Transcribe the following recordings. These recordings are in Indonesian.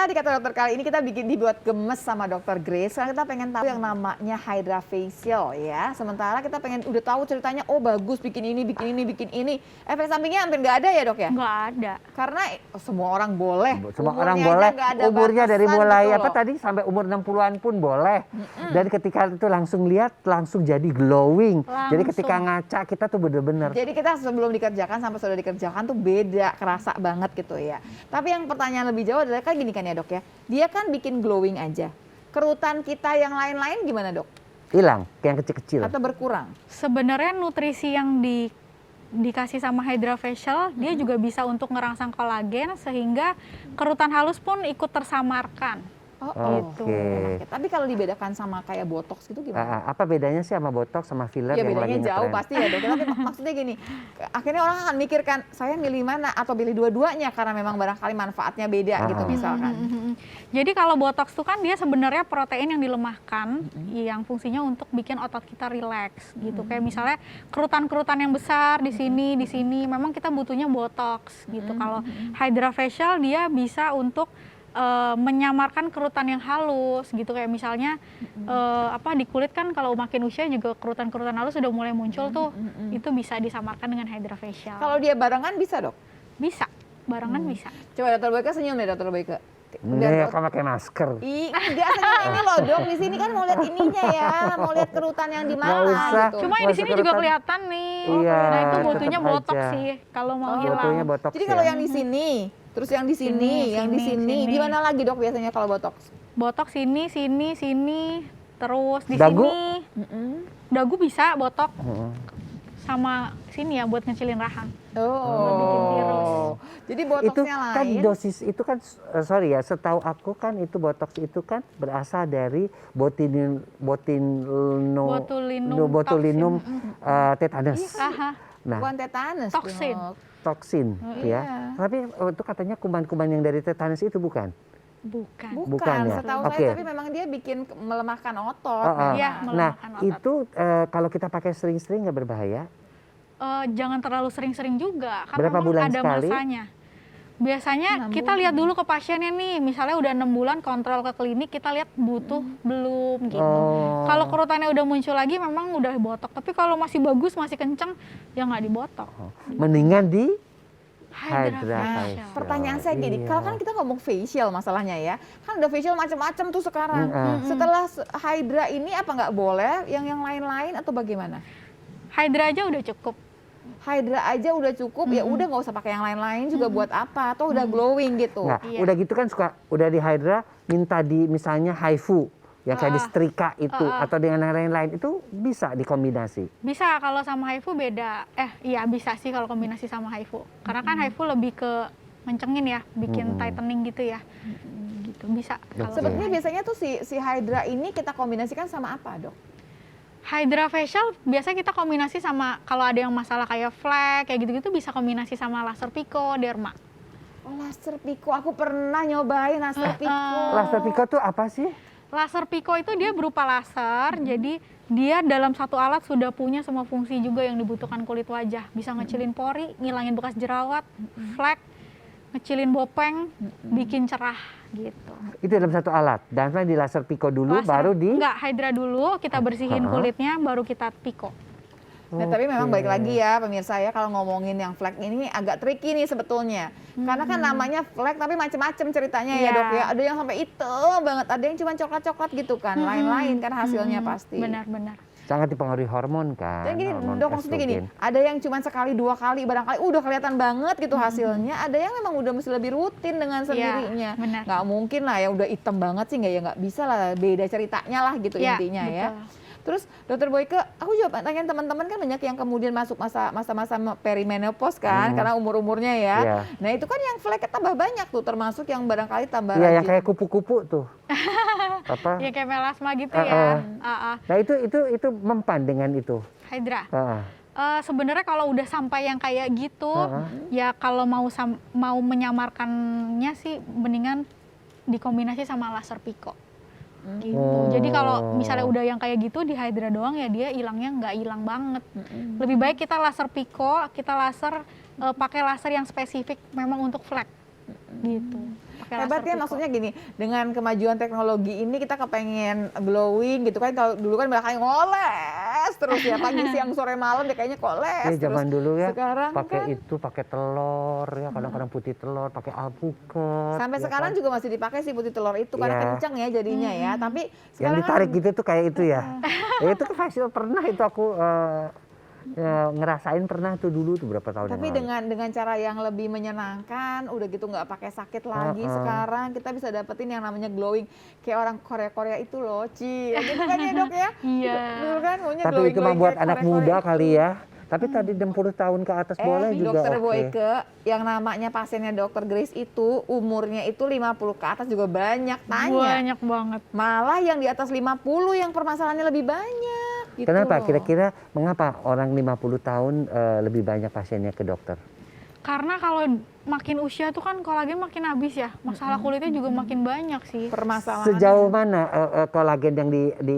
tadi kata dokter, kali ini kita dibuat gemes sama dokter Grace. Karena kita pengen tahu yang namanya Hydra Facial ya. Sementara kita pengen udah tahu ceritanya, oh bagus bikin ini, bikin ini, bikin ini. Efek sampingnya hampir nggak ada ya dok ya? Nggak ada. Karena semua orang boleh. Semua orang boleh. Umurnya dari mulai gitu apa tadi sampai umur 60-an pun boleh. Dan ketika itu langsung lihat, langsung jadi glowing. Jadi ketika ngaca kita tuh bener-bener. Jadi kita sebelum dikerjakan sampai sudah dikerjakan tuh beda, kerasa banget gitu ya. Tapi yang pertanyaan lebih jauh adalah kan gini kan ya dok ya, dia kan bikin glowing aja. Kerutan kita yang lain-lain gimana dok? Hilang, yang kecil-kecil. Atau berkurang? Sebenarnya nutrisi yang dikasih sama Hydra Facial, dia juga bisa untuk ngerangsang kolagen sehingga kerutan halus pun ikut tersamarkan. Oh, Oke. Oke. Tapi kalau dibedakan sama kayak botox gitu gimana? Apa bedanya sih sama botox sama filler Ya yang lagi bedanya jauh ngetren? pasti ya dok. Tapi maksudnya gini, akhirnya orang akan mikirkan saya milih mana atau pilih dua-duanya karena memang barangkali manfaatnya beda gitu misalkan. Jadi kalau botox itu kan dia sebenarnya protein yang dilemahkan, yang fungsinya untuk bikin otot kita rileks gitu. Kayak misalnya kerutan-kerutan yang besar di sini, memang kita butuhnya botox gitu. Kalau Hydra Facial dia bisa untuk menyamarkan kerutan yang halus gitu, kayak misalnya di kulit kan kalau makin usia juga kerutan-kerutan halus sudah mulai muncul tuh, itu bisa disamarkan dengan Hydra Facial. Kalau dia barengan bisa dok? Bisa, barengan bisa. Coba dokter Boyke senyum deh dokter Boyke. Ini kan pakai masker. Enggak senyum ini loh dok, di sini kan mau lihat ininya ya, mau lihat kerutan yang di mana usah. gitu. Cuma di sini juga kelihatan nih. Iya, Nah itu butuhnya tetap botox aja. sih kalau mau Butuhnya hilang. botox Jadi ya. kalau yang di sini, terus yang di sini, yang di sini, di mana lagi dok biasanya kalau botox? Botox sini, terus di Dagu? sini. Dagu bisa botox. Sama sini ya buat ngecilin rahang. bikin tirus. Jadi Itu botoxnya kan lain. dosis itu kan sorry ya, setahu aku kan itu botox itu kan berasal dari botulinum tetanus. Aha, Nah, Bukan tetanus. Toksin. Dok. toksin Iya. ya. Tapi itu katanya kuman-kuman yang dari tetanus itu bukan? bukan. Bukan ya? Setahu Oke. saya, tapi memang dia bikin melemahkan otot. Iya, Nah, melemahkan otot. itu kalau kita pakai sering-sering nggak berbahaya? Jangan terlalu sering-sering juga, karena Berapa memang bulan ada sekali? masanya. Biasanya 6 kita bulan. lihat dulu ke pasiennya nih, misalnya udah 6 bulan kontrol ke klinik, kita lihat butuh belum gitu. Oh. Kalau kerutannya udah muncul lagi memang udah botok, tapi kalau masih bagus, masih kenceng, ya nggak dibotok. Mendingan di Hydra Hydra Facial. Facial. Pertanyaan saya gini, Iya. kalau kan kita ngomong facial masalahnya ya, kan udah facial macam-macam tuh sekarang. Setelah Hydra ini apa nggak boleh yang lain-lain atau bagaimana? Hydra aja udah cukup. Hydra aja udah cukup, ya udah nggak usah pakai yang lain-lain juga buat apa? Atau udah glowing gitu. Nah, Iya. udah gitu kan suka udah di Hydra minta di misalnya HIFU yang kayak di setrika itu atau dengan yang lain-lain itu bisa dikombinasi. Bisa kalau sama HIFU beda. Iya bisa sih kalau kombinasi sama HIFU. Karena kan HIFU lebih ke mencengin ya, bikin tightening gitu ya. Gitu bisa. Kalau Sebetulnya biasanya tuh si Hydra ini kita kombinasikan sama apa dok? Hydra Facial biasanya kita kombinasi sama, kalau ada yang masalah kayak flek kayak gitu-gitu bisa kombinasi sama laser pico, derma. Oh, laser pico, aku pernah nyobain laser pico. Laser pico tuh apa sih? Laser pico itu dia berupa laser, jadi dia dalam satu alat sudah punya semua fungsi juga yang dibutuhkan kulit wajah. Bisa ngecilin pori, ngilangin bekas jerawat, flek, ngecilin bopeng, bikin cerah gitu. Itu dalam satu alat. Dan di laser pico dulu Laser- baru di Enggak, Hydra dulu, kita bersihin kulitnya, baru kita pico. Nah, tapi memang balik lagi ya pemirsa ya, kalau ngomongin yang flek ini agak tricky nih sebetulnya. Karena kan namanya flek tapi macem-macem ceritanya ya Iya. dok ya. Ada yang sampai hitam banget, ada yang cuma coklat-coklat gitu kan. Lain-lain kan hasilnya pasti. Benar-benar. sangat dipengaruhi hormon kan. Dan gini hormon dok, maksudnya gini, estrogen. ada yang cuma sekali dua kali barangkali udah kelihatan banget gitu hasilnya. Ada yang memang udah mesti lebih rutin dengan sendirinya. benar. Nggak mungkin lah ya udah hitam banget sih, nggak bisa lah, beda ceritanya lah gitu Ya, intinya ya. betul. Terus Dokter Boyke, aku juga tanya teman-teman kan banyak yang kemudian masuk masa-masa perimenopause kan, karena umur-umurnya ya. Iya. Nah itu kan yang fleknya tambah banyak tuh, termasuk yang barangkali tambah Iya, yang rajin. kayak kupu-kupu tuh. Apa? Ya kayak melasma gitu ya. Nah itu mempan dengan itu. Hydra. Sebenarnya kalau udah sampai yang kayak gitu, ya kalau mau menyamarkannya sih mendingan dikombinasi sama laser pico. Gitu. Jadi kalau misalnya udah yang kayak gitu di Hydra doang ya dia hilangnya nggak hilang banget. Lebih baik kita laser pico, kita laser pakai laser yang spesifik memang untuk flek. Gitu. pakai Hebat laser ya, Pico. maksudnya gini, dengan kemajuan teknologi ini kita kepengen glowing gitu kan. Kalau dulu kan belakangnya ngoles terus ya, pagi siang sore malam ya kayaknya koles Ya, zaman terus. dulu ya Sekarang pakai kan itu, pakai telur ya, kadang-kadang putih telur, pakai alpukat. sampai ya sekarang kan? juga masih dipakai sih putih telur itu karena Iya. kenceng ya jadinya ya. Tapi Yang sekarang ditarik kan gitu tuh kayak itu ya. Itu ke facial pernah itu aku ngerasain pernah tuh dulu tuh berapa tahun tapi yang lalu. dengan cara yang lebih menyenangkan, udah gitu nggak pakai sakit lagi. Sekarang kita bisa dapetin yang namanya glowing kayak orang Korea itu loh, Ci. Ya gitu kan ya dok ya? Iya. Dulu kan maunya Tapi glowing itu mah buat kayak anak Korea-Korea muda itu. kali ya. Tapi tadi 60 tahun ke atas boleh juga Dokter oke. Boyke, yang namanya pasiennya dokter Grace itu umurnya itu 50 ke atas juga banyak tanya. Banyak banget. Malah yang di atas 50 yang permasalahannya lebih banyak gitu Kenapa? loh. Kira-kira mengapa orang 50 tahun lebih banyak pasiennya ke dokter? Karena kalau makin usia tuh kan kolagen makin habis ya. Masalah kulitnya juga makin banyak sih. Permasalahan Sejauh mana kolagen yang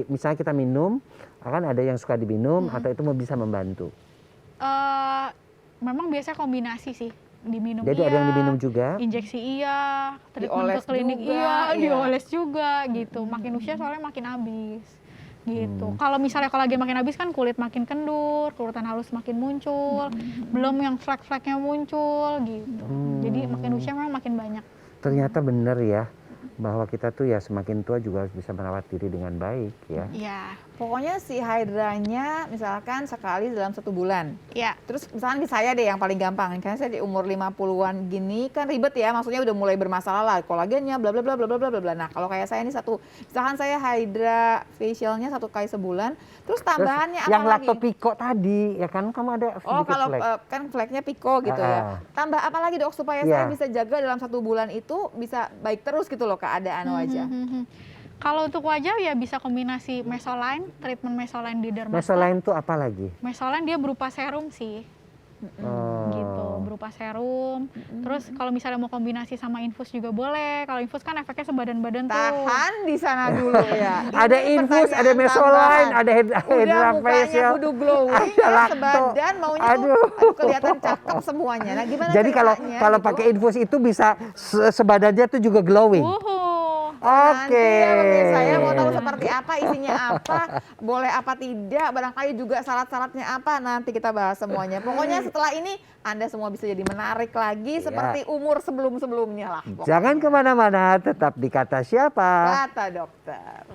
misalnya kita minum, akan ada yang suka diminum atau itu bisa membantu? Memang biasanya kombinasi sih, diminum Jadi iya, ada yang diminum juga? injeksi iya, treatment Dioles ke klinik juga, iya, iya. dioles juga gitu. Makin usia soalnya makin habis gitu. Kalau misalnya kolagen makin habis kan kulit makin kendur, kerutan halus makin muncul, belum yang flek-fleknya muncul gitu. Jadi makin usia memang makin banyak. Ternyata benar ya, bahwa kita tuh ya semakin tua juga harus bisa merawat diri dengan baik ya. Iya, Pokoknya si Hydranya misalkan sekali dalam 1 bulan. iya. Terus misalkan di saya deh yang paling gampang, karena saya di umur 50-an gini kan ribet ya, maksudnya udah mulai bermasalah lah kolagennya bla bla bla bla bla bla bla. Nah, kalau kayak saya ini misalkan saya Hydra facialnya 1 kali sebulan, terus tambahannya Terus apa yang lagi? Lactopiko tadi, ya kan kamu ada Oh, sedikit kalau flek. kan fleknya Pico gitu ya. Tambah apa lagi dok supaya saya Iya. bisa jaga dalam 1 bulan itu bisa baik terus gitu loh keadaan wajah. Kalau untuk wajah ya bisa kombinasi mesoline, treatment mesoline di dermaster. Mesoline itu apa lagi? Mesoline dia berupa serum sih. Gitu, berupa serum. Terus kalau misalnya mau kombinasi sama infus juga boleh. Kalau infus kan efeknya sebadan-badan tuh. Tahan di sana dulu ya. Ada Ini infus, pertanyaan ada mesoline, tambahan. ada Udah Hydra mukanya facial. kudu glowing ada ya, lacto. sebadan maunya tuh Aduh. kelihatan cakep semuanya. Nah, gimana Jadi kalau ceritanya gitu? pakai infus itu bisa sebadannya tuh juga glowing. Nanti Oke. ya pemirsa ya mau tahu seperti apa, isinya apa, boleh apa tidak, barangkali juga syarat-syaratnya apa, nanti kita bahas semuanya. Pokoknya setelah ini Anda semua bisa jadi menarik lagi seperti umur sebelum-sebelumnya lah. Jangan kemana-mana, tetap di Kata Siapa. Kata dokter.